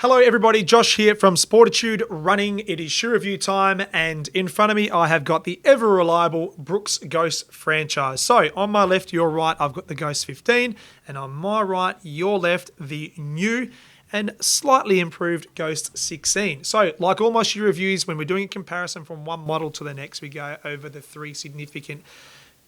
Hello everybody, Josh here from Sportitude Running. It is shoe review time, and in front of me I have got the ever reliable Brooks Ghost franchise. So on my left, your right, I've got the Ghost 15, and on my right, your left, the new and slightly improved Ghost 16. So like all my shoe reviews, when we're doing a comparison from one model to the next, we go over the three significant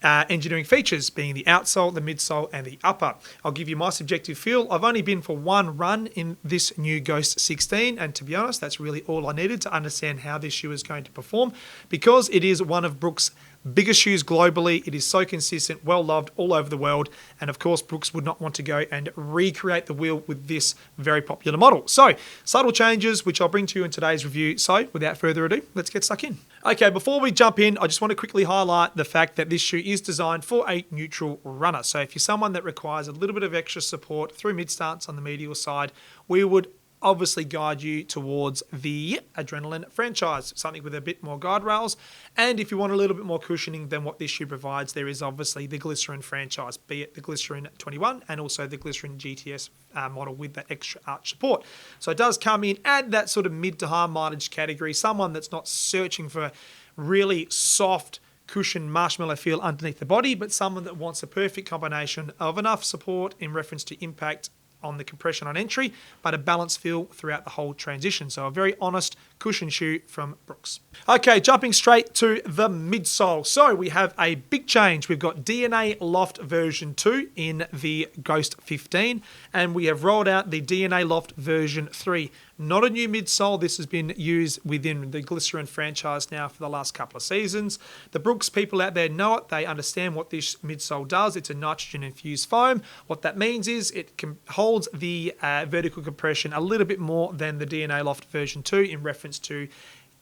engineering features, being the outsole, the midsole, and the upper. I'll give you my subjective feel. I've only been for one run in this new Ghost 16, and to be honest, that's really all I needed to understand how this shoe is going to perform, because it is one of Brooks' biggest shoes globally. It is so consistent, well loved all over the world, and of course Brooks would not want to go and recreate the wheel with this very popular model. So subtle changes, which I'll bring to you in today's review. So without further ado, let's get stuck in. Okay, before we jump in, I just want to quickly highlight the fact that this shoe is designed for a neutral runner. So if you're someone that requires a little bit of extra support through mid stance on the medial side, we would obviously guide you towards the Adrenaline franchise, something with a bit more guardrails. And if you want a little bit more cushioning than what this shoe provides, there is obviously the Glycerin franchise, be it the Glycerin 21 and also the Glycerin GTS model with that extra arch support. So it does come in at that sort of mid to high mileage category, someone that's not searching for really soft cushion marshmallow feel underneath the body, but someone that wants a perfect combination of enough support in reference to impact on the compression on entry, but a balanced feel throughout the whole transition. So a very honest cushion shoe from Brooks. Okay, jumping straight to the midsole. So we have a big change. We've got DNA Loft version 2 in the Ghost 15, and we have rolled out the DNA Loft version 3. Not a new midsole. This has been used within the Glycerin franchise now for the last couple of seasons. The Brooks people out there know it. They understand what this midsole does. It's a nitrogen-infused foam. What that means is it holds the vertical compression a little bit more than the DNA Loft version 2 in reference to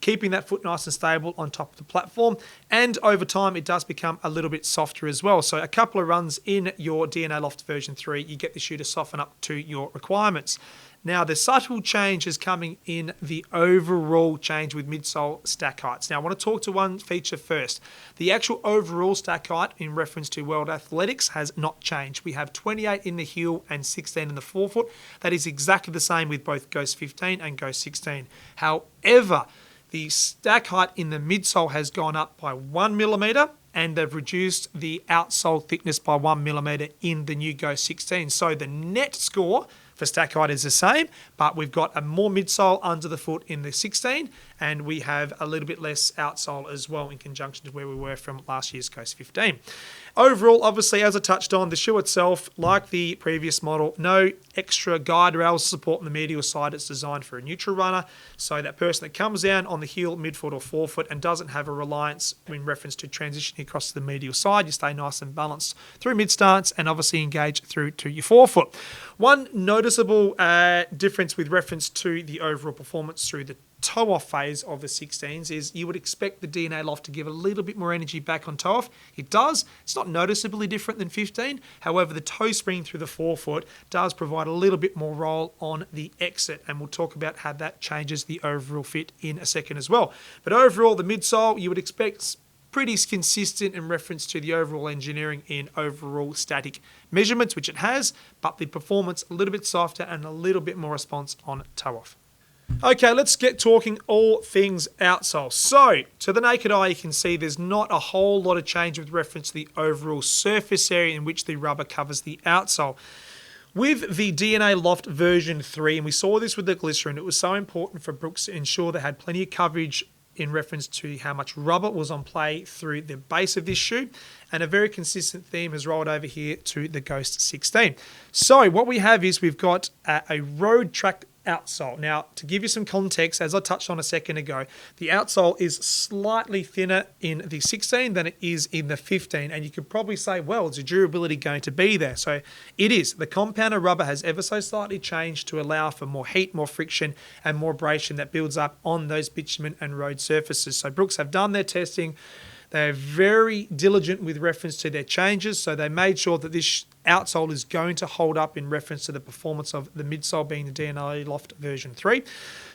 keeping that foot nice and stable on top of the platform. And over time, it does become a little bit softer as well. So a couple of runs in your DNA Loft version 3, you get the shoe to soften up to your requirements. Now, the subtle change is coming in the overall change with midsole stack heights. Now, I want to talk to one feature first. The actual overall stack height in reference to World Athletics has not changed. We have 28 in the heel and 16 in the forefoot. That is exactly the same with both Ghost 15 and Ghost 16. However, the stack height in the midsole has gone up by 1 millimeter, and they've reduced the outsole thickness by 1 millimeter in the new Ghost 16. So the net score for stack height is the same, but we've got a more midsole under the foot in the 16, and we have a little bit less outsole as well in conjunction to where we were from last year's Ghost 15. Overall, obviously, as I touched on, the shoe itself, like the previous model, no extra guide rails support on the medial side. It's designed for a neutral runner, so that person that comes down on the heel, midfoot or forefoot and doesn't have a reliance in reference to transitioning across to the medial side, you stay nice and balanced through mid stance and obviously engage through to your forefoot. One noticeable difference with reference to the overall performance through the toe-off phase of the 16s is you would expect the DNA Loft to give a little bit more energy back on toe-off. It does. It's not noticeably different than 15. However, the toe spring through the forefoot does provide a little bit more roll on the exit, and we'll talk about how that changes the overall fit in a second as well. But overall, the midsole, you would expect pretty consistent in reference to the overall engineering in overall static measurements, which it has, but the performance a little bit softer and a little bit more response on toe-off. Okay, let's get talking all things outsole. So, to the naked eye, you can see there's not a whole lot of change with reference to the overall surface area in which the rubber covers the outsole. With the DNA Loft version 3, and we saw this with the Glycerin, it was so important for Brooks to ensure they had plenty of coverage in reference to how much rubber was on play through the base of this shoe, and a very consistent theme has rolled over here to the Ghost 16. So what we have is we've got a road track outsole. Now, to give you some context, as I touched on a second ago, the outsole is slightly thinner in the 16 than it is in the 15, and you could probably say, well, is the durability going to be there? So it is. The compounder rubber has ever so slightly changed to allow for more heat, more friction, and more abrasion that builds up on those bitumen and road surfaces. So Brooks have done their testing. They're very diligent with reference to their changes, so they made sure that this outsole is going to hold up in reference to the performance of the midsole being the DNA Loft version 3.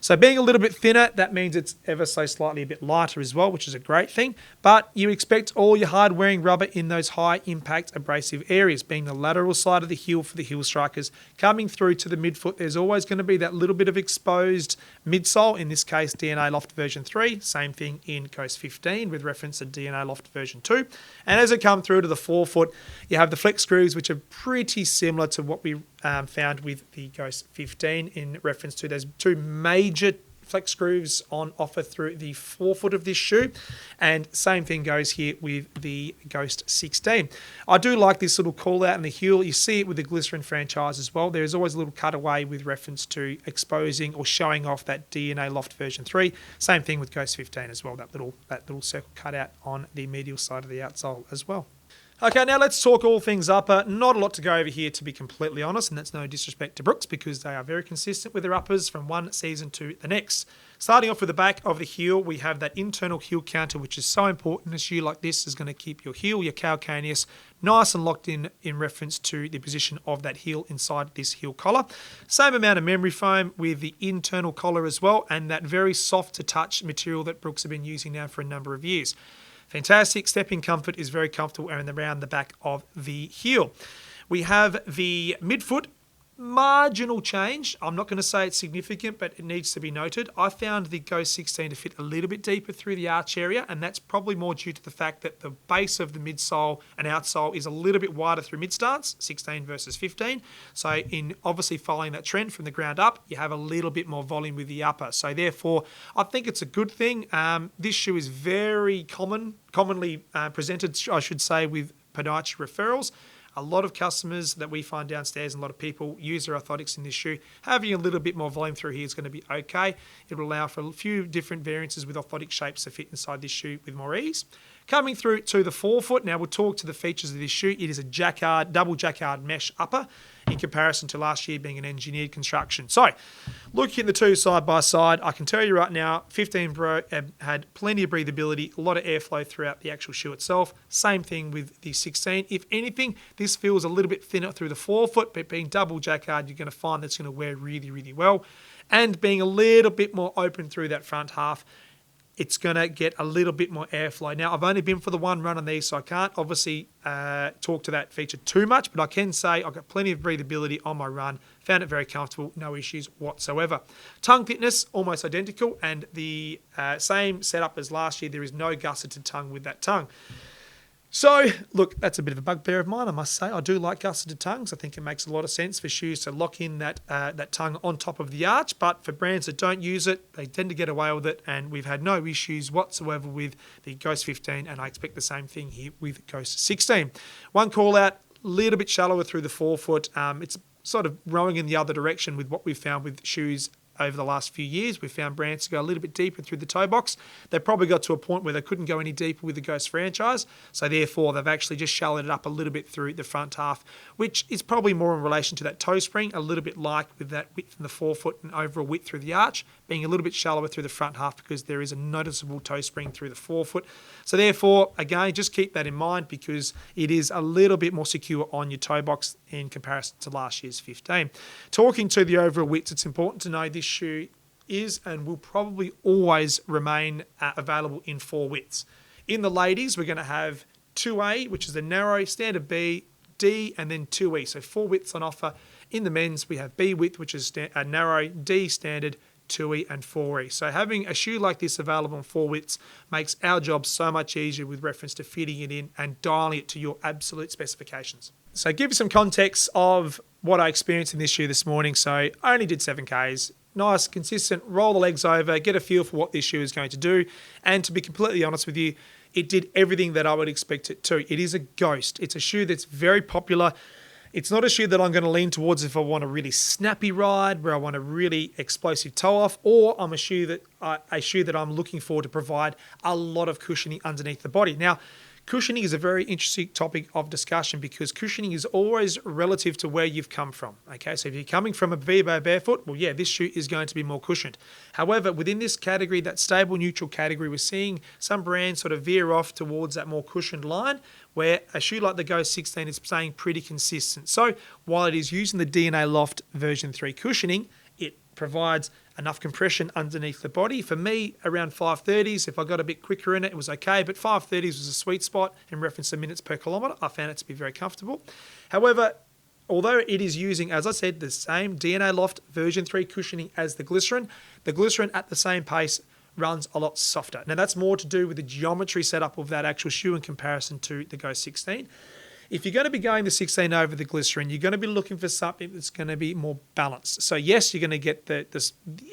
So being a little bit thinner, that means it's ever so slightly a bit lighter as well, which is a great thing. But you expect all your hard-wearing rubber in those high-impact abrasive areas, being the lateral side of the heel for the heel strikers. Coming through to the midfoot, there's always going to be that little bit of exposed midsole, in this case DNA Loft version 3. Same thing in Ghost 15 with reference to DNA Loft version 2. And as it comes through to the forefoot, you have the flex screws, which are pretty similar to what we found with the Ghost 15 in reference to those two major flex screws on offer through the forefoot of this shoe. And same thing goes here with the Ghost 16. I do like this little call out in the heel. You see it with the Glycerin franchise as well. There's always a little cutaway with reference to exposing or showing off that DNA Loft version 3. Same thing with Ghost 15 as well, that little circle cutout on the medial side of the outsole as well. Okay, now let's talk all things upper. Not a lot to go over here, to be completely honest, and that's no disrespect to Brooks because they are very consistent with their uppers from one season to the next. Starting off with the back of the heel, we have that internal heel counter, which is so important. A shoe like this is going to keep your heel, your calcaneus, nice and locked in reference to the position of that heel inside this heel collar. Same amount of memory foam with the internal collar as well, and that very soft to touch material that Brooks have been using now for a number of years. Fantastic. Stepping comfort is very comfortable around the back of the heel. We have the midfoot. Marginal change. I'm not going to say it's significant, but it needs to be noted. I found the Ghost 16 to fit a little bit deeper through the arch area, and that's probably more due to the fact that the base of the midsole and outsole is a little bit wider through mid-stance, 16 versus 15. So in obviously following that trend from the ground up, you have a little bit more volume with the upper. So therefore, I think it's a good thing. This shoe is very commonly presented, I should say, with podiatry referrals. A lot of customers that we find downstairs and a lot of people use their orthotics in this shoe. Having a little bit more volume through here is going to be okay. It will allow for a few different variances with orthotic shapes to fit inside this shoe with more ease. Coming through to the forefoot, now we'll talk to the features of this shoe. It is a jacquard, double jacquard mesh upper in comparison to last year being an engineered construction. So, looking at the two side by side, I can tell you right now, 15 Pro had plenty of breathability, a lot of airflow throughout the actual shoe itself. Same thing with the 16. If anything, this feels a little bit thinner through the forefoot, but being double jacquard, you're going to find that's going to wear really, really well. And being a little bit more open through that front half, it's going to get a little bit more airflow. Now, I've only been for the one run on these, so I can't obviously talk to that feature too much, but I can say I've got plenty of breathability on my run, found it very comfortable, no issues whatsoever. Tongue thickness, almost identical, and the same setup as last year. There is no gusseted tongue with that tongue. So, look, that's a bit of a bugbear of mine, I must say. I do like gusseted tongues. I think it makes a lot of sense for shoes to lock in that tongue on top of the arch. But for brands that don't use it, they tend to get away with it. And we've had no issues whatsoever with the Ghost 15. And I expect the same thing here with Ghost 16. One call out, a little bit shallower through the forefoot. It's sort of rowing in the other direction with what we've found with shoes over the last few years. We've found brands to go a little bit deeper through the toe box. They probably got to a point where they couldn't go any deeper with the Ghost franchise, so therefore they've actually just shallowed it up a little bit through the front half, which is probably more in relation to that toe spring, a little bit like with that width in the forefoot and overall width through the arch, being a little bit shallower through the front half because there is a noticeable toe spring through the forefoot. So therefore, again, just keep that in mind because it is a little bit more secure on your toe box in comparison to last year's 15. Talking to the overall width, it's important to know this shoe is and will probably always remain available in 4 widths. In the ladies, we're going to have 2A, which is the narrow, standard B, D, and then 2E. So 4 widths on offer. In the men's, we have B width, which is a narrow, D standard, 2E, and 4E. So having a shoe like this available in 4 widths makes our job so much easier with reference to fitting it in and dialing it to your absolute specifications. So give you some context of what I experienced in this shoe this morning. So I only did 7Ks. Nice, consistent, roll the legs over, get a feel for what this shoe is going to do. And to be completely honest with you, it did everything that I would expect it to. It is a Ghost. It's a shoe that's very popular. It's not a shoe that I'm going to lean towards if I want a really snappy ride, where I want a really explosive toe off, or I'm a shoe that I'm looking for to provide a lot of cushioning underneath the body. Now, Cushioning is a very interesting topic of discussion because cushioning is always relative to where you've come from. Okay, so if you're coming from a Vivo barefoot, well, yeah, this shoe is going to be more cushioned. However, within this category, that stable neutral category, we're seeing some brands sort of veer off towards that more cushioned line, where a shoe like the Ghost 16 is staying pretty consistent. So while it is using the DNA Loft version 3 cushioning, it provides enough compression underneath the body. For me, around 530s, if I got a bit quicker in it, it was okay, but 530s was a sweet spot in reference to minutes per kilometre. I found it to be very comfortable. However, although it is using, as I said, the same DNA Loft version 3 cushioning as the glycerin at the same pace runs a lot softer. Now, that's more to do with the geometry setup of that actual shoe in comparison to the Ghost 16. If you're going to be going the 16 over the glycerin, you're going to be looking for something that's going to be more balanced. So yes, you're going to get the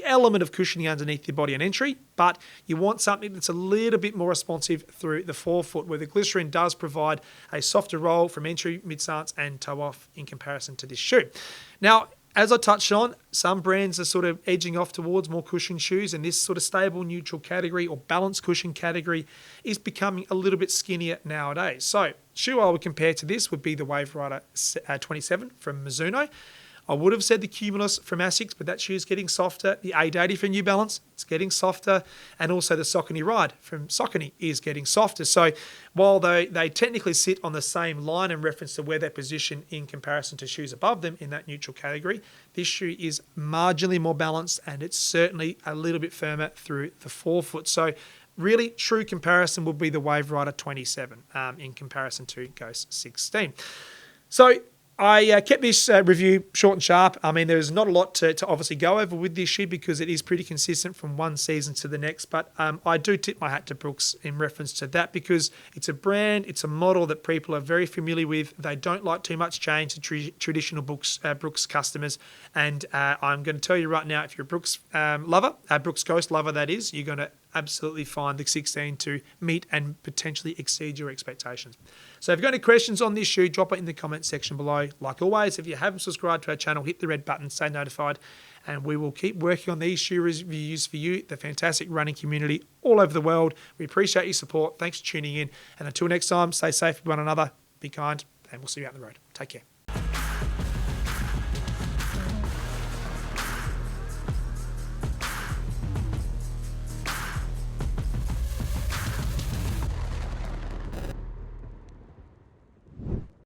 element of cushioning underneath your body on entry, but you want something that's a little bit more responsive through the forefoot, where the glycerin does provide a softer roll from entry, mid-stance, and toe off in comparison to this shoe. Now, as I touched on, some brands are sort of edging off towards more cushioned shoes, and this sort of stable neutral category or balanced cushion category is becoming a little bit skinnier nowadays. So, shoe I would compare to this would be the Wave Rider 27 from Mizuno. I would have said the Cumulus from Asics, but that shoe is getting softer. The 880 from New Balance, it's getting softer. And also the Saucony Ride from Saucony is getting softer. So while they technically sit on the same line in reference to where they position in comparison to shoes above them in that neutral category, this shoe is marginally more balanced, and it's certainly a little bit firmer through the forefoot. So really true comparison would be the Wave Rider 27 in comparison to Ghost 16. So I kept this review short and sharp. I mean, there's not a lot to obviously go over with this shoe because it is pretty consistent from one season to the next. But I do tip my hat to Brooks in reference to that because it's a brand, it's a model that people are very familiar with. They don't like too much change to traditional Brooks customers. And I'm going to tell you right now, if you're a Brooks lover, Brooks Ghost lover that is, you're going to absolutely find the 16 to meet and potentially exceed your expectations. So if you've got any questions on this shoe, drop it in the comment section below. Like always, if you haven't subscribed to our channel, hit the red button, stay notified, and we will keep working on these shoe reviews for you, the fantastic running community all over the world. We appreciate your support. Thanks for tuning in. And until next time, stay safe with one another, be kind, and we'll see you out on the road. Take care.